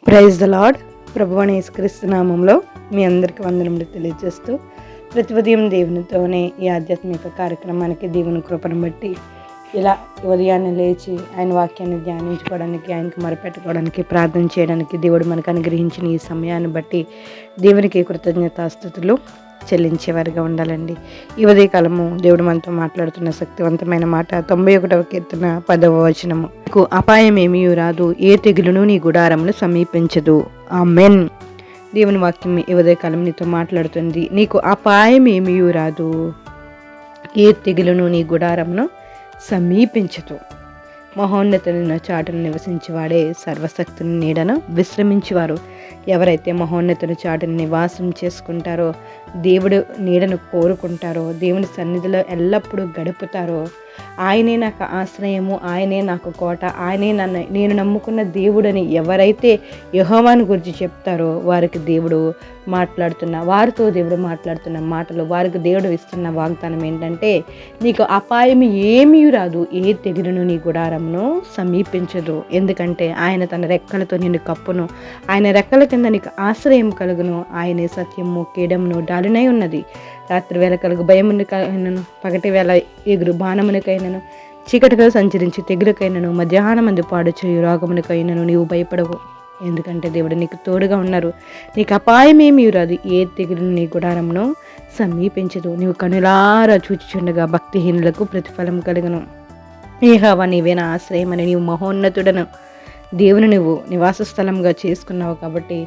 Praise the lord. ప్రభువైన యేసుక్రీస్తు నామంలో మీ అందరికీ వందనములు తెలియజేస్తూ ప్రతి ఉదయం దేవునితోనే ఈ ఆధ్యాత్మిక కార్యక్రమానికి దేవుని కృపను బట్టి ఇలా ఉదయాన్నే లేచి ఆయన వాక్యాన్ని ధ్యానించుకోవడానికి, ఆయనకు మొరపెట్టుకోవడానికి, ప్రార్థన చేయడానికి దేవుడు మనకు అనుగ్రహించిన ఈ సమయాన్ని బట్టి దేవునికి కృతజ్ఞతాస్తుతులు చెల్లించేవారిగా ఉండాలండి. ఈ ఉదయకాలము దేవుడు మనతో మాట్లాడుతున్న శక్తివంతమైన మాట 91వ కీర్తన 10వ వచనము. నీకు అపాయం ఏమీ రాదు, ఏ తెగులును నీ గుడారమును సమీపించదు. ఆమేన్. దేవుని వాక్యం ఈ ఉదయకాలం నీతో మాట్లాడుతుంది. నీకు అపాయం ఏమీ రాదు, ఏ తెగులును నీ గుడారమును సమీపించదు. మహోన్నతుని చాటును నివసించేవాడే సర్వశక్తుని నీడను విశ్రమించేవారు. ఎవరైతే మహోన్నతుని చాటును నివాసం చేసుకుంటారో, దేవుడు నీడను కోరుకుంటారో, దేవుని సన్నిధిలో ఎల్లప్పుడూ గడుపుతారో, ఆయనే నాకు ఆశ్రయము, ఆయనే నాకు కోట, ఆయనే నేను నమ్ముకున్న దేవుడని ఎవరైతే యెహోవాను గురించి చెప్తారో వారికి వారితో దేవుడు మాట్లాడుతున్న మాటలు, వారికి దేవుడు ఇస్తున్న వాగ్దానం ఏంటంటే, నీకు అపాయం ఏమీ రాదు, ఏ తెగులును నీ గుడారమును సమీపించదు. ఎందుకంటే ఆయన తన రెక్కలతో నిన్ను కప్పును, ఆయన రెక్కల కింద నీకు ఆశ్రయం కలుగును. ఆయనే సత్యము కేడమును డాలునై ఉన్నది. రాత్రి వేళ కలుగు భయమునికైనను, పగటి వేళ ఎగురు బాణమునికైనను, చీకటిలో సంచరించి తెగులకైనను, మధ్యాహ్నమందు పాడు చేయు రోగమునికైనను నీవు భయపడవు. ఎందుకంటే దేవుడు నీకు తోడుగా ఉన్నారు. నీకు అపాయమేమీ రాదు, ఏ తెగులు నీ గుడారమును సమీపించదు. నీవు కనులారా చూచుచుండగా భక్తిహీనులకు ప్రతిఫలం కలుగును. యెహోవా నీవే నా ఆశ్రయమని నీవు మహోన్నతుడను దేవుని నువ్వు నివాస స్థలంగా చేసుకున్నావు కాబట్టి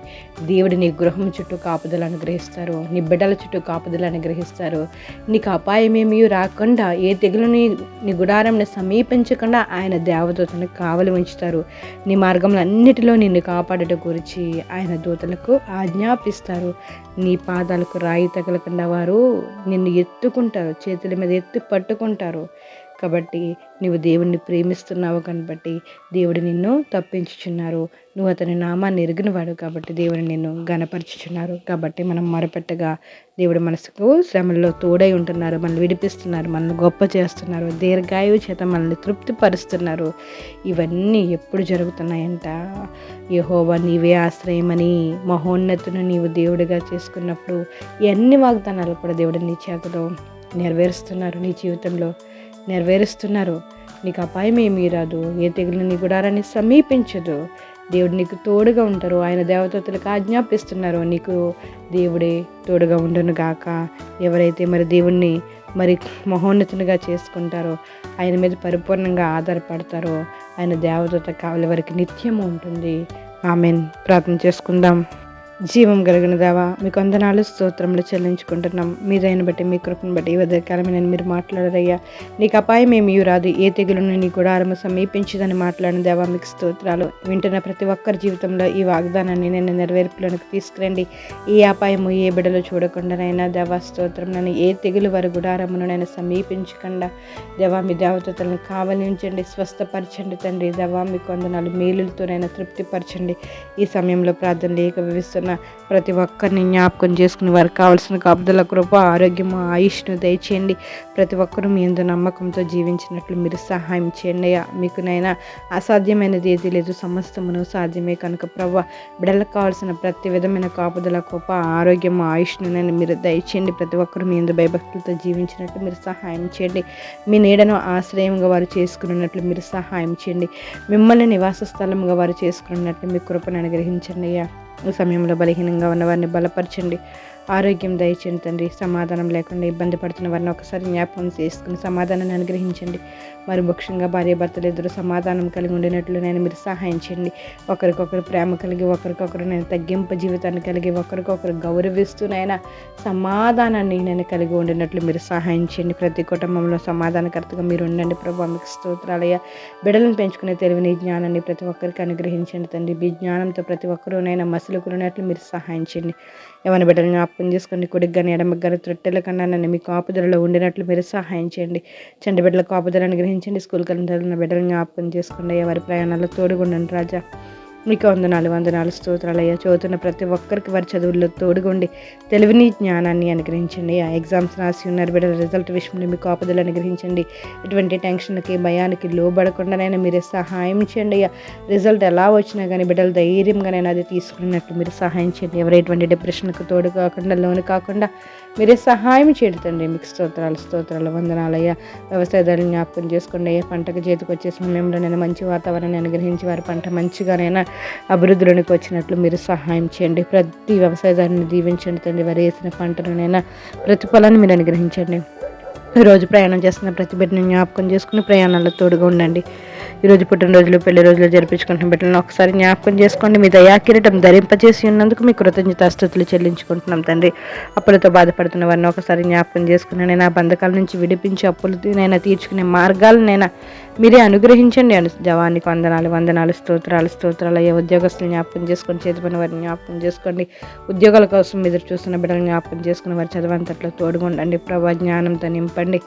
దేవుడు నీ గృహం చుట్టూ కాపుదలు అనుగ్రహిస్తారు, నీ బిడ్డల చుట్టూ కాపుదలు అనుగ్రహిస్తారు. నీకు అపాయమేమీ రాకుండా, ఏ తెగులుని నీ గుడారంని సమీపించకుండా ఆయన దేవదూతను కావలి ఉంచుతారు. నీ మార్గంలో అన్నిటిలో నిన్ను కాపాడట గురించి ఆయన దూతలకు ఆజ్ఞాపిస్తారు. నీ పాదాలకు రాయి తగలకుండా వారు నిన్ను ఎత్తుకుంటారు, చేతుల మీద ఎత్తి పట్టుకుంటారు. కాబట్టి నువ్వు దేవుణ్ణి ప్రేమిస్తున్నావు కాబట్టి దేవుడు నిన్ను తప్పించుచున్నారు. నువ్వు అతని నామాన్ని ఎరిగినవాడు కాబట్టి దేవుడు నిన్ను ఘనపరచుచున్నారు. కాబట్టి మనం మొరపెట్టగా దేవుడు మనసుకు శ్రమల్లో తోడై ఉంటున్నారు, మనల్ని విడిపిస్తున్నారు, మనల్ని గొప్ప చేస్తున్నారు, దీర్ఘాయువు చేత మనల్ని తృప్తిపరుస్తున్నారు. ఇవన్నీ ఎప్పుడు జరుగుతున్నాయంట? యెహోవా నీవే ఆశ్రయమని మహోన్నతుని నీవు దేవుడిగా చేసుకున్నప్పుడు ఎన్ని వాగ్దానాలు కూడా దేవుడు నీ చేతిలో నెరవేరుస్తున్నారు, నీ జీవితంలో నెరవేరుస్తున్నారు. నీకు అపాయం ఏమీ రాదు, ఏ తెగులు నీ గుడారాన్ని సమీపించదు. దేవుడు నీకు తోడుగా ఉంటారు. ఆయన దేవదూతలకు ఆజ్ఞాపిస్తున్నారు, నీకు దేవుడే తోడుగా ఉండును గాక. ఎవరైతే దేవుణ్ణి మహోన్నతునిగా చేసుకుంటారో, ఆయన మీద పరిపూర్ణంగా ఆధారపడతారో, ఆయన దేవదూత కావలి వారికి నిత్యము ఉంటుంది. ఆమేన్. ప్రార్థన చేసుకుందాం. జీవం కలిగిన దేవా, మీకు వందనాలు స్తోత్రములు చెల్లించుకుంటున్నాం. మీదైన బట్టి, మీ కృపను బట్టి ఈ ఉదయకాలమైన మీరు మాట్లాడారయ్యా. నీకు అపాయం ఏమీ రాదు, ఏ తెగులును నీ గుడారము సమీపించదని మాట్లాడిన దేవా, మీకు స్తోత్రాలు. వింటున్న ప్రతి ఒక్కరి జీవితంలో ఈ వాగ్దానాన్ని నేను నెరవేర్పులోనికి తీసుకురండి. ఏ అపాయము ఏ బిడలు చూడకుండానైనా దేవా స్తోత్రం, నన్ను ఏ తెగులు వారి గుడారమును నేను సమీపించకుండా దేవా మీ దేవతలను కావలించండి, స్వస్థపరచండి తండ్రి. దేవా మీకు వందనాలు, మేలులతోనైనా తృప్తిపరచండి. ఈ సమయంలో ప్రార్థనలు ఏకీభవిస్తున్న ప్రతి ఒక్కరిని జ్ఞాపకం చేసుకుని వారికి కావాల్సిన కాపుదల, కృప, ఆరోగ్యము, ఆయుష్ను దయచేయండి. ప్రతి ఒక్కరూ మీ యందు నమ్మకంతో జీవించినట్లు మీరు సహాయం చేయండి. మీకునైనా అసాధ్యమైనది ఏది లేదు, సమస్తమును సాధ్యమే. కనుక ప్రభువా, బిడ్డలకు కావాల్సిన ప్రతి విధమైన కాపుదల, కృప, ఆరోగ్యము, ఆయుష్ను మీరు దయచేయండి. ప్రతి ఒక్కరూ మీ యందు భయభక్తులతో జీవించినట్లు మీరు సహాయం చేయండి. మీ నీడను ఆశ్రయంగా వారు చేసుకున్నట్లు మీరు సహాయం చేయండి. మిమ్మల్ని నివాస స్థలంగా వారు చేసుకున్నట్లు మీ కృపను అనుగ్రహించండి అయ్యా. ఈ సమయంలో బలహీనంగా ఉన్న వారిని బలపరచండి, ఆరోగ్యం దయచేయండి తండ్రి. సమాధానం లేకుండా ఇబ్బంది పడుతున్న వారిని ఒకసారి జ్ఞాపకం చేసుకుని సమాధానాన్ని అనుగ్రహించండి. మరి ముఖ్యంగా భార్యాభర్తలు ఇద్దరు సమాధానం కలిగి ఉండినట్లు మీరు సహాయం చేయండి. ఒకరికొకరు ప్రేమ కలిగి, ఒకరికొకరు తగ్గింపు జీవితాన్ని కలిగి, ఒకరికొకరు గౌరవిస్తూనైనా సమాధానాన్ని కలిగి ఉండినట్లు మీరు సహాయం చేయండి. ప్రతి కుటుంబంలో సమాధానకర్తగా మీరు ఉండండి ప్రభు. మీకు స్తోత్రాలయ్యా. బిడ్డలను పెంచుకునే తెలివిని, జ్ఞానాన్ని ప్రతి ఒక్కరికి అనుగ్రహించండి తండ్రి. మీ జ్ఞానంతో ప్రతి ఒక్కరూనైనా మసులుకున్నట్లు మీరు సహాయం చేయండి. ఎవరి బిడ్డలను జ్ఞాపకం చేసుకుని కుడికి కానీ ఎడమకు కానీ త్రొట్టెల కన్నా నన్ను మీ కాపుదలలో ఉండినట్లు మీరు సహాయం చేయండి. చంటి బిడ్డల కాపుదలను గ్రహించండి. స్కూల్కి వెళ్ళిన బిడ్డలను జ్ఞాపకం చేసుకోండి. ఎవరి ప్రయాణాల్లో తోడుగుండండి రాజా. మీకు వందనాలు స్తోత్రాలయ్యా. చదువుతున్న ప్రతి ఒక్కరికి వారి చదువుల్లో తోడుగుండి తెలివిని జ్ఞానాన్ని అనుగ్రహించండి. ఆ ఎగ్జామ్స్ రాసి ఉన్నారు బిడ్డల రిజల్ట్ విషయంలో మీకు ఆపదలు అనుగ్రహించండి. ఎటువంటి టెన్షన్కి భయానికి లోబడకుండానైనా మీరే సహాయం చేయండి అయ్యా. రిజల్ట్ ఎలా వచ్చినా కానీ బిడ్డలు ధైర్యంగానైనా అది తీసుకున్నట్లు మీరు సహాయం చేయండి. ఎవరు ఎటువంటి డిప్రెషన్కి తోడు కాకుండా లోను కాకుండా మీరే సహాయం చేయండి. మీకు స్తోత్రాలు వందనాలయ్యా. వ్యవసాయదారులు జ్ఞాపకం చేసుకోండి అయ్యా. పంటకు చేతికి వచ్చే సమయంలో నేను మంచి వాతావరణాన్ని అనుగ్రహించి వారి పంట మంచిగానైనా అభివృద్ధిలోనికి వచ్చినట్లు మీరు సహాయం చేయండి. ప్రతి వ్యవసాయదారుని దీవించండి తండ్రి. వారు వేసిన పంటలోనైనా ప్రతిఫలాన్ని మీరు అనుగ్రహించండి. ఈరోజు ప్రయాణం చేస్తున్న ప్రతి బిడ్డని జ్ఞాపకం చేసుకుని ప్రయాణాల్లో తోడుగా ఉండండి. ఈరోజు పుట్టినరోజులు పెళ్లి రోజులు జరిపించుకుంటున్న బిడ్డలను ఒకసారి జ్ఞాపకం చేసుకోండి. మీ దయాకిరీటం ధరింపజేసి ఉన్నందుకు మీ కృతజ్ఞతాస్తుతులు చెల్లించుకుంటున్నాం తండ్రి. అప్పులతో బాధపడుతున్న వారిని ఒకసారి జ్ఞాపకం చేసుకుని నేను ఆ బంధకాల నుంచి విడిపించి అప్పులనైనా తీర్చుకునే మార్గాలనైనా మీరే అనుగ్రహించండి. జవానికి వందనాలు స్తోత్రాలు అయ్యే. ఉద్యోగస్తులు జ్ఞాపకం చేసుకొని చేతి పని వారిని జ్ఞాపకం చేసుకోండి. ఉద్యోగాల కోసం ఎదురు చూస్తున్న బిడ్డలు జ్ఞాపకం చేసుకుని వారి చదవంతట్లో తోడుగా ఉండండి. ప్రభా జ్ఞానంతో నింపండి.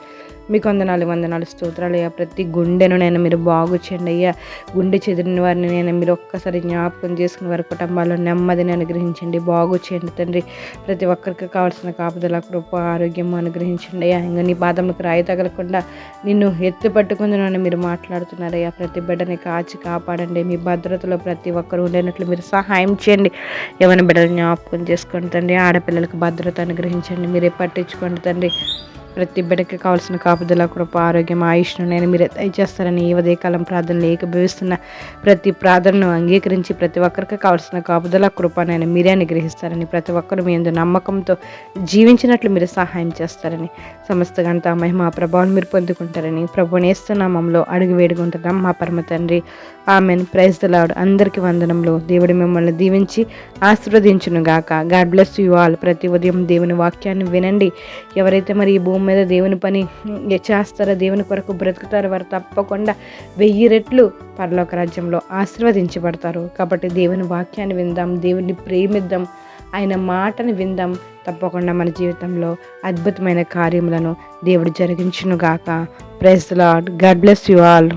మీకు వందనాలు స్తోత్రాలు అయ్యా. ప్రతి గుండెను నేను మీరు బాగు చేయండి అయ్యా. గుండె చెదిరిన వారిని నేను మీరు ఒక్కసారి జ్ఞాపకం చేసుకుని వారి కుటుంబాల్లో నెమ్మదిని అనుగ్రహించండి. బాగు చేయండి తండ్రి. ప్రతి ఒక్కరికి కావాల్సిన కాపుదల కృప ఆరోగ్యం అనుగ్రహించండి అయ్యా. ఇంకా నీ పాదములకు రాయి తగలకుండా నిన్ను ఎత్తి పట్టుకుందని మీరు మాట్లాడుతున్నారయ్యా. ప్రతి బిడ్డని కాచి కాపాడండి. మీ భద్రతలో ప్రతి ఒక్కరు ఉండేనట్లు మీరు సహాయం చేయండి. ఎవరి బిడ్డలు జ్ఞాపకం చేసుకోండి తండ్రి. ఆడపిల్లలకు భద్రత అనుగ్రహించండి. మీరే పట్టించుకోండి తండ్రి. ప్రతి బిడ్డకి కావాల్సిన కాపుదల కృప ఆరోగ్యం ఆయుష్ను నేను మీరు దయచేస్తారని ఈ ఉదయకాలం ప్రార్థనలు ఏకీభవిస్తున్న ప్రతి ప్రార్థనను అంగీకరించి ప్రతి ఒక్కరికి కావాల్సిన కాపుదల కృప నేను మీరే అనుగ్రహిస్తారని ప్రతి ఒక్కరు మీ యందు నమ్మకంతో జీవించినట్లు మీరు సహాయం చేస్తారని సమస్త గంట మహిమ ప్రభావం మీరు పొందుకుంటారని ప్రభునేస్తున్నామంలో అడుగు వేడుకుంటున్నాం మా పరమ తండ్రి. ఆమెన్. Praise the lord. అందరికీ వందనములు. దేవుడు మిమ్మల్ని దీవించి ఆశీర్వదించును గాక. God bless you all. ప్రతి ఉదయం దేవుని వాక్యాన్ని వినండి. ఎవరైతే మరి ఈ భూమి మీద దేవుని పని చేస్తారో దేవుని కొరకు బ్రతుకుతారో వారు తప్పకుండా 1000 రెట్లు పరలోక రాజ్యంలో ఆశీర్వదించబడతారు. కాబట్టి దేవుని వాక్యాన్ని విందాం, దేవుని ప్రేమిద్దాం, ఆయన మాటని విందాం. తప్పకుండా మన జీవితంలో అద్భుతమైన కార్యములను దేవుడు జరిగించును గాక. Praise the lord. God bless you all.